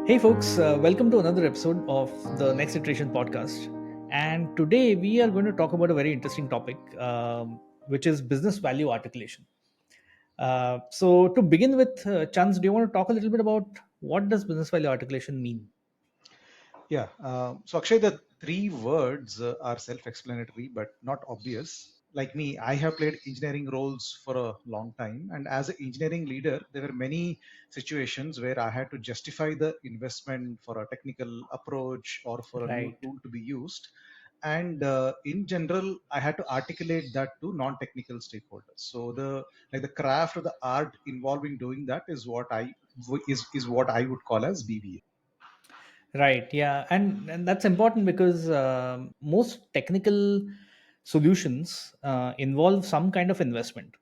Hey, folks, welcome to another episode of the Next Iteration podcast. And today we are going to talk about a very interesting topic, which is business value articulation. So, to begin with, Chands, do you want to talk a little bit about what does business value articulation mean? Yeah. So Akshay, the three words are self-explanatory but not obvious. Like me, I have played engineering roles for a long time, and as an engineering leader, there were many situations where I had to justify the investment for a technical approach or for a new Right. tool to be used. And in general, I had to articulate that to non-technical stakeholders. So the craft or the art involving doing that is what I would call as BVA. Right. Yeah. And that's important because most technical solutions involve some kind of investment.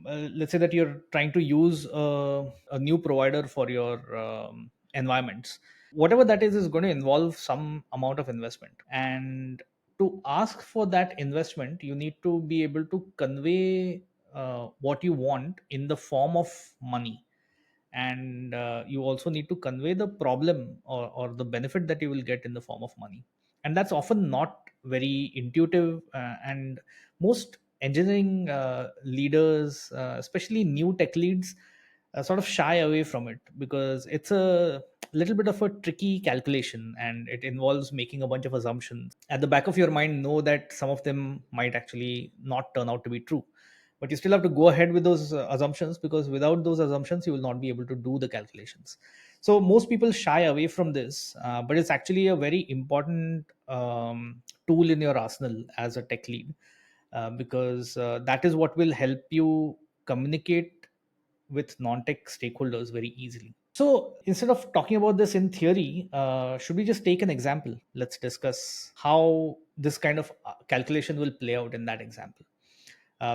Let's say that you're trying to use a new provider for your environments. Whatever that is going to involve some amount of investment. And to ask for that investment, you need to be able to convey what you want in the form of money, and you also need to convey the problem or the benefit that you will get in the form of money, and that's often not very intuitive, and most engineering leaders, especially new tech leads, sort of shy away from it because it's a little bit of a tricky calculation and it involves making a bunch of assumptions. At the back of your mind, know that some of them might actually not turn out to be true, but you still have to go ahead with those assumptions, because without those assumptions you will not be able to do the calculations. So most people shy away from this, but it's actually a very important tool in your arsenal as a tech lead, because that is what will help you communicate with non-tech stakeholders very easily. So instead of talking about this in theory, should we just take an example? Let's discuss how this kind of calculation will play out in that example.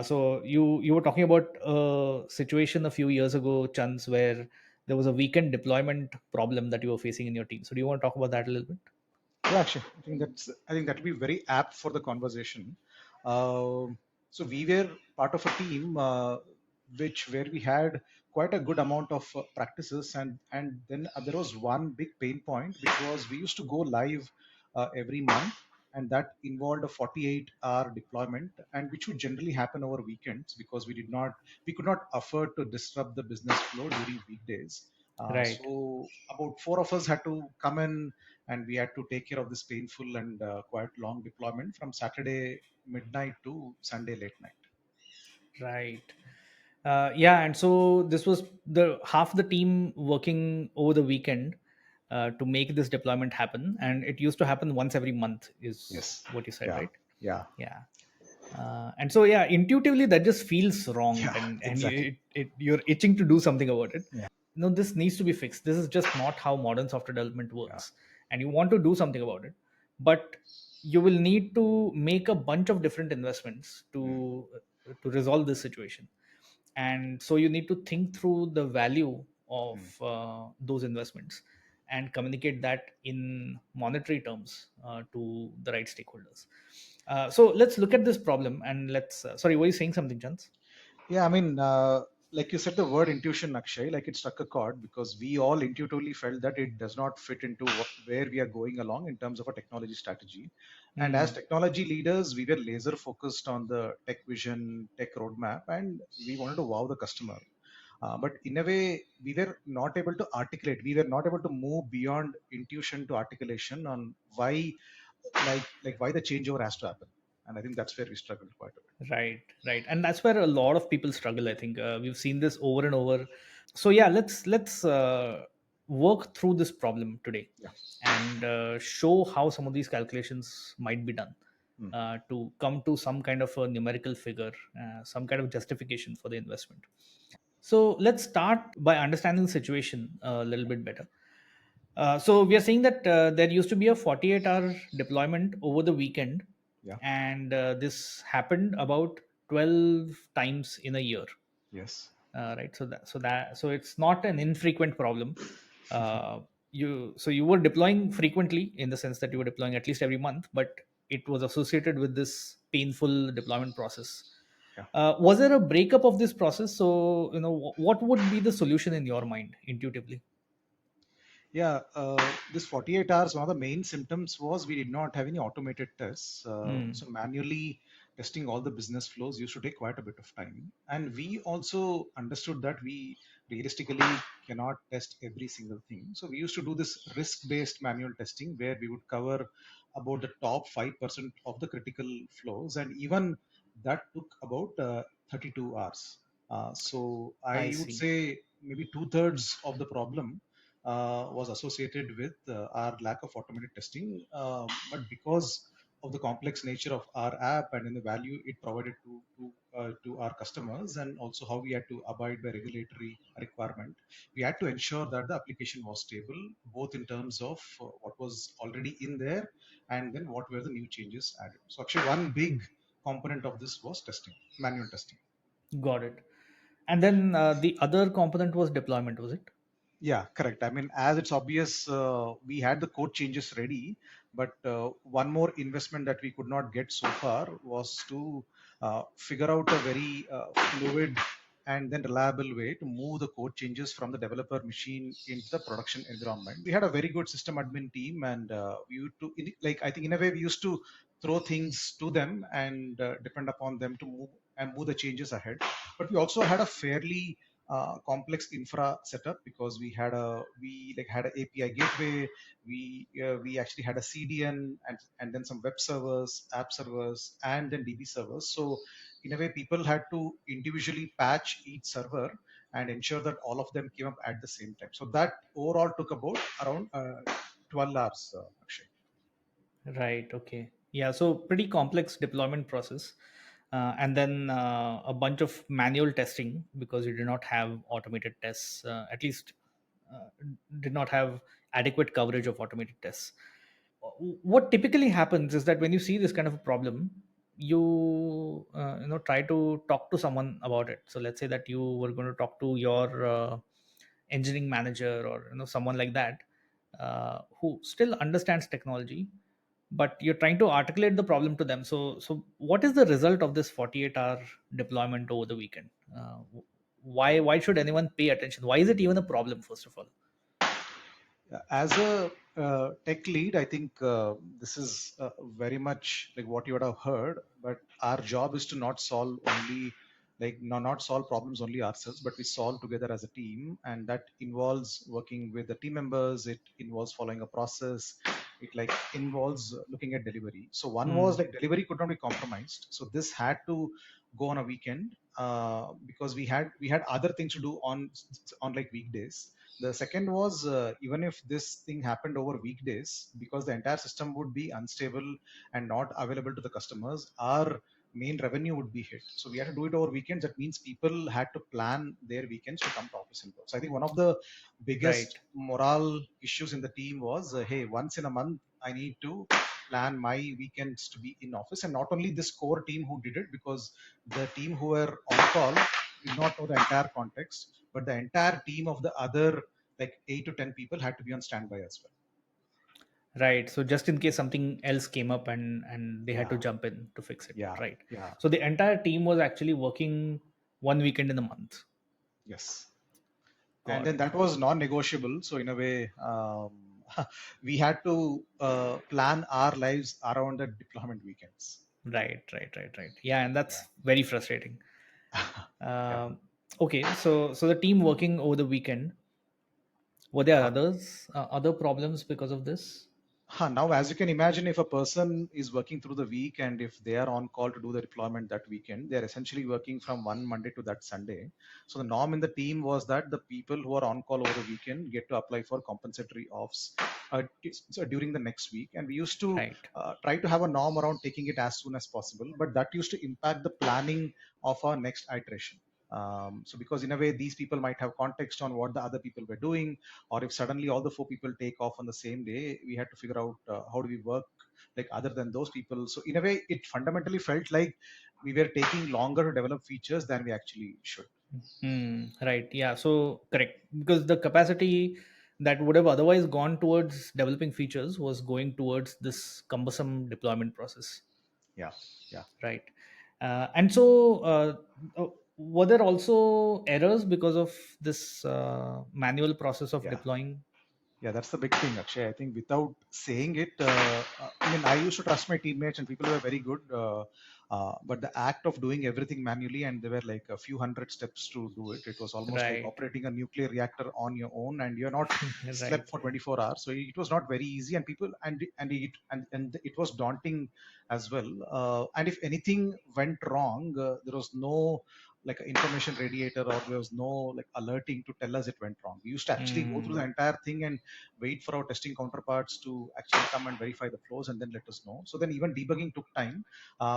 So you were talking about a situation a few years ago, Chance, where there was a weekend deployment problem that you were facing in your team. So do you want to talk about that a little bit? Yeah, actually, I think that would be very apt for the conversation. So we were part of a team which where we had quite a good amount of practices, and then there was one big pain point, which was we used to go live every month, and that involved a 48-hour deployment, and which would generally happen over weekends because we could not afford to disrupt the business flow during weekdays. Right. So about four of us had to come in, and we had to take care of this painful and quite long deployment from Saturday midnight to Sunday late night. Right. Yeah, and so this was the half the team working over the weekend to make this deployment happen, and it used to happen once every month, is Yes. what you said, Yeah. right? Yeah. Yeah. And so yeah, intuitively that just feels wrong, Yeah. and Exactly. you're itching to do something about it. Yeah. No, this needs to be fixed. This is just not how modern software development Yeah. works, and you want to do something about it, but you will need to make a bunch of different investments Mm. to resolve this situation. And so you need to think through the value of Mm. those investments and communicate that in monetary terms to the right stakeholders. So let's look at this problem, and let's sorry, were you saying something, Chance? Yeah, I mean, like you said, the word intuition, Akshay, like it struck a chord because we all intuitively felt that it does not fit into where we are going along in terms of a technology strategy. And as Hmm. technology leaders, we were laser focused on the tech vision, tech roadmap, and we wanted to wow the customer. But in a way, we were not able to articulate. We were not able to move beyond intuition to articulation on why, like why the changeover has to happen. And I think that's where we struggled quite a bit. Right, right, and that's where a lot of people struggle. I think we've seen this over and over. So yeah, let's work through this problem today Yeah. and show how some of these calculations might be done Hmm. to come to some kind of a numerical figure, some kind of justification for the investment. So let's start by understanding the situation a little bit better. So we are saying that there used to be a 48-hour deployment over the weekend, Yeah. and this happened about 12 times in a year. Yes. Right. So it's not an infrequent problem. Uh, you were deploying frequently in the sense that you were deploying at least every month, but it was associated with this painful deployment process. Yeah. Was there a breakup of this process? So what would be the solution in your mind intuitively? Yeah, this 48 hours, one of the main symptoms was we did not have any automated tests. Hmm. So manually testing all the business flows used to take quite a bit of time. And we also understood that we realistically cannot test every single thing. So we used to do this risk-based manual testing where we would cover about the top 5% of the critical flows. And even that took about 32 hours. So I I would see. say maybe two-thirds of the problem was associated with our lack of automated testing. But because of the complex nature of our app and in the value it provided to our customers, and also how we had to abide by regulatory requirement, we had to ensure that the application was stable, both in terms of what was already in there and then what were the new changes added. So actually, one big component of this was testing, manual testing. Got it. And then the other component was deployment, was it? Yeah, correct. I mean, as it's obvious, we had the code changes ready, but one more investment that we could not get so far was to figure out a very fluid and then reliable way to move the code changes from the developer machine into the production environment. We had a very good system admin team, and we used to, like, I think in a way, we used to throw things to them and depend upon them to move the changes ahead. But we also had a fairly complex infra setup because we like had an API gateway. We actually had a CDN and then some web servers, app servers, and then DB servers. So in a way, people had to individually patch each server and ensure that all of them came up at the same time. So that overall took about around 12 hours, Akshay. Right. Okay. Yeah. So pretty complex deployment process, and then a bunch of manual testing because you did not have automated tests. At least uh, did not have adequate coverage of automated tests. What typically happens is that when you see this kind of a problem, you try to talk to someone about it. So let's say that you were going to talk to your engineering manager or someone like that, who still understands technology, but you're trying to articulate the problem to them. So what is the result of this 48-hour deployment over the weekend? Why should anyone pay attention? Why is it even a problem, first of all? As a tech lead, I think this is very much like what you would have heard. But our job is to not solve only not solve problems only ourselves, but we solve together as a team, and that involves working with the team members. It involves following a process. It like involves looking at delivery. So one was Hmm. like delivery could not be compromised. So this had to go on a weekend because we had other things to do on like weekdays. The second was even if this thing happened over weekdays, because the entire system would be unstable and not available to the customers, our main revenue would be hit. So we had to do it over weekends. That means people had to plan their weekends to come to office and work. So I think one of the Right. biggest morale issues in the team was, hey, once in a month I need to plan my weekends to be in office, and not only this core team who did it, because the team who were on call did not know the entire context, but the entire team of the other like 8 to 10 people had to be on standby as well. Right. So just in case something else came up and they had to Yeah, jump in to fix it. yeah, Right. yeah, So the entire team was actually working one weekend in the month. yes. And Got then it. that was non-negotiable. So in a way, we had to plan our lives around the deployment weekends. Right. Right. Right. Right. Yeah, and Yeah, that's very frustrating. yeah. Okay. So the team working over the weekend. Were there Uh, other problems because of this? Now, as you can imagine, if a person is working through the week and if they are on call to do the deployment that weekend, they're essentially working from one Monday to that Sunday. So the norm in the team was that the people who are on call over the weekend get to apply for compensatory offs so during the next week. And we used to Right. try to have a norm around taking it as soon as possible, but that used to impact the planning of our next iteration. So because in a way, these people might have context on what the other people were doing, or if suddenly all the four people take off on the same day, we had to figure out how do we work like other than those people. So in a way, it fundamentally felt like we were taking longer to develop features than we actually should. Right. Yeah. So correct, because the capacity that would have otherwise gone towards developing features was going towards this cumbersome deployment process. Yeah, yeah. Right. And so, were there also errors because of this manual process of Yeah. deploying? Yeah, that's the big thing, Akshay. I think without saying it, I mean, I used to trust my teammates and people were very good. But the act of doing everything manually, and there were like a few hundred steps to do it. It was almost like Right. operating a nuclear reactor on your own, and you're not slept Right. for 24 hours. So it was not very easy, and people and it was daunting as well. And if anything went wrong, there was no like information radiator, or there was no like alerting to tell us it went wrong. We used to actually go through the Mm, entire thing and wait for our testing counterparts to actually come and verify the flows and then let us know. So then even debugging took time.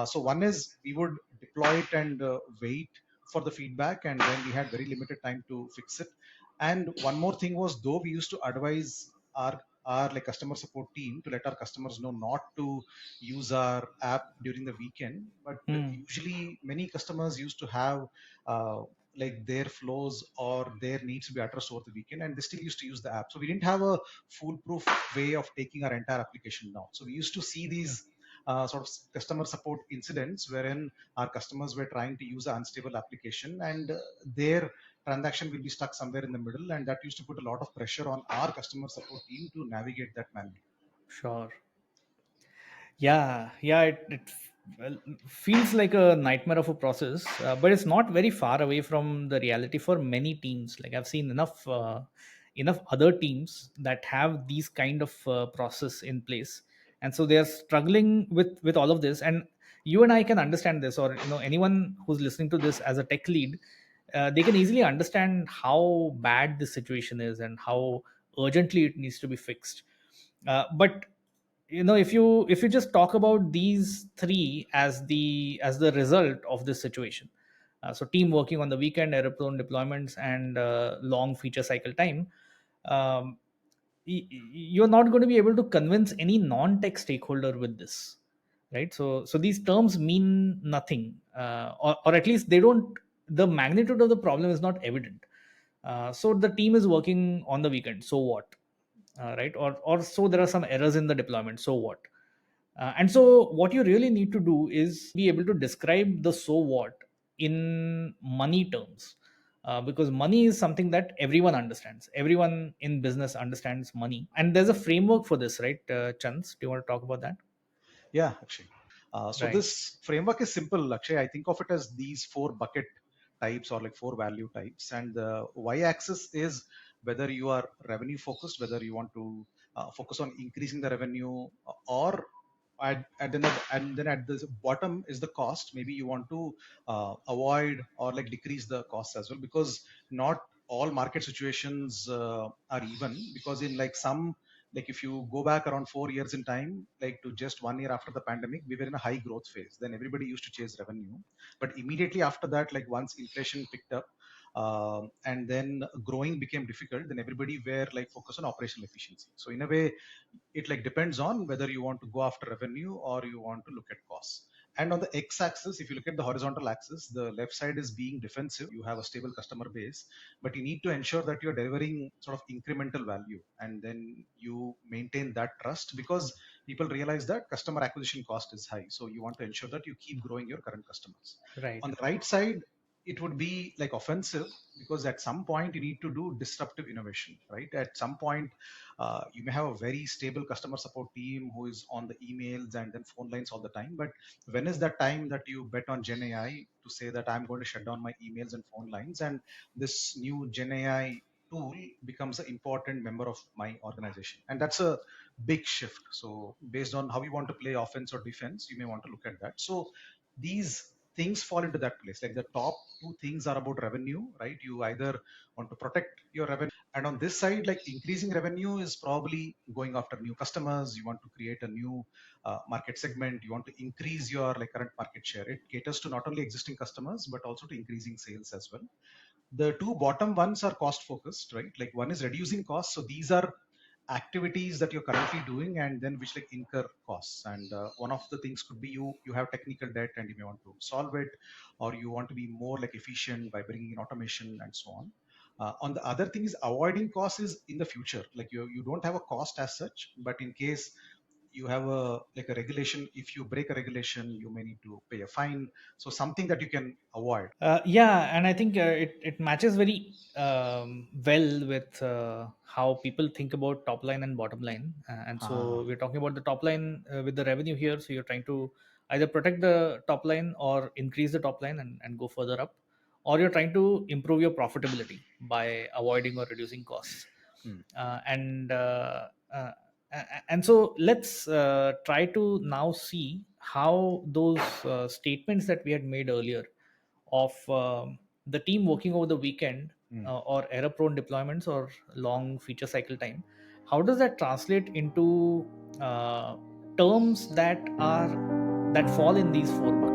So one is we would deploy it and wait for the feedback, and then we had very limited time to fix it. And one more thing was, though we used to advise our like customer support team to let our customers know not to use our app during the weekend, but mm, usually many customers used to have uh, like their flows or their needs to be addressed over the weekend, and they still used to use the app. So we didn't have a foolproof way of taking our entire application down. So we used to see these sort of customer support incidents wherein our customers were trying to use an unstable application, and their transaction will be stuck somewhere in the middle, and that used to put a lot of pressure on our customer support team to navigate that manually. sure. Yeah, it well, feels like a nightmare of a process, but it's not very far away from the reality for many teams. Like I've seen enough other teams that have these kind of process in place, and so they are struggling with all of this. And you and I can understand this, or anyone who's listening to this as a tech lead, they can easily understand how bad this situation is and how urgently it needs to be fixed. But if you just talk about these three as the result of this situation, so team working on the weekend, error prone deployments, and long feature cycle time, um, you're not going to be able to convince any non-tech stakeholder with this, right? So these terms mean nothing, or at least they don't. The magnitude of the problem is not evident. So the team is working on the weekend, so what? Right? Or so there are some errors in the deployment, so what? And so what you really need to do is be able to describe the so what in money terms, because money is something that everyone understands. Everyone in business understands money, and there's a framework for this, right? Chance, do you want to talk about that? Yeah, Akshay. So Right. this framework is simple, Akshay. I think of it as these four bucket types, or like four value types. And the y-axis is whether you are revenue focused, whether you want to focus on increasing the revenue, or and then at the bottom is the cost. Maybe you want to avoid or like decrease the cost as well, because not all market situations are even. Because in like some, like if you go back around 4 years in time, like to just 1 year after the pandemic, we were in a high growth phase. Then everybody used to chase revenue, but immediately after that, like once inflation picked up, and then growing became difficult, then everybody were like focused on operational efficiency. So in a way, it like depends on whether you want to go after revenue or you want to look at costs. And on the x-axis, if you look at the horizontal axis, the left side is being defensive. You have a stable customer base, but you need to ensure that you're delivering sort of incremental value, and then you maintain that trust, because people realize that customer acquisition cost is high. So you want to ensure that you keep growing your current customers. Right. On the right side, it would be like offensive, because at some point you need to do disruptive innovation, right? At some point, you may have a very stable customer support team who is on the emails and then phone lines all the time, but when is that time that you bet on Gen AI to say that I'm going to shut down my emails and phone lines, and this new Gen AI tool becomes an important member of my organization? And that's a big shift. So based on how you want to play offense or defense, you may want to look at that. So these things fall into that place. Like the top two things are about revenue, right? You either want to protect your revenue, and on this side, like increasing revenue is probably going after new customers. You want to create a new market segment. You want to increase your like current market share. It caters to not only existing customers but also to increasing sales as well. The two bottom ones are cost focused, right? Like one is reducing costs. So these are activities that you're currently doing and then which like incur costs. And one of the things could be you have technical debt and you may want to solve it, or you want to be more like efficient by bringing in automation and so on. On the other thing is avoiding costs is in the future. Like you don't have a cost as such, but in case you have a like a regulation. If you break a regulation, you may need to pay a fine. So something that you can avoid. Yeah, and I think it matches very well with how people think about top line and bottom line. And Ah, so we're talking about the top line with the revenue here. So you're trying to either protect the top line or increase the top line and go further up, or you're trying to improve your profitability by avoiding or reducing costs. hmm, And so let's try to now see how those statements that we had made earlier of the team working over the weekend, hmm, or error prone deployments or long feature cycle time, how does that translate into terms that fall in these four buckets?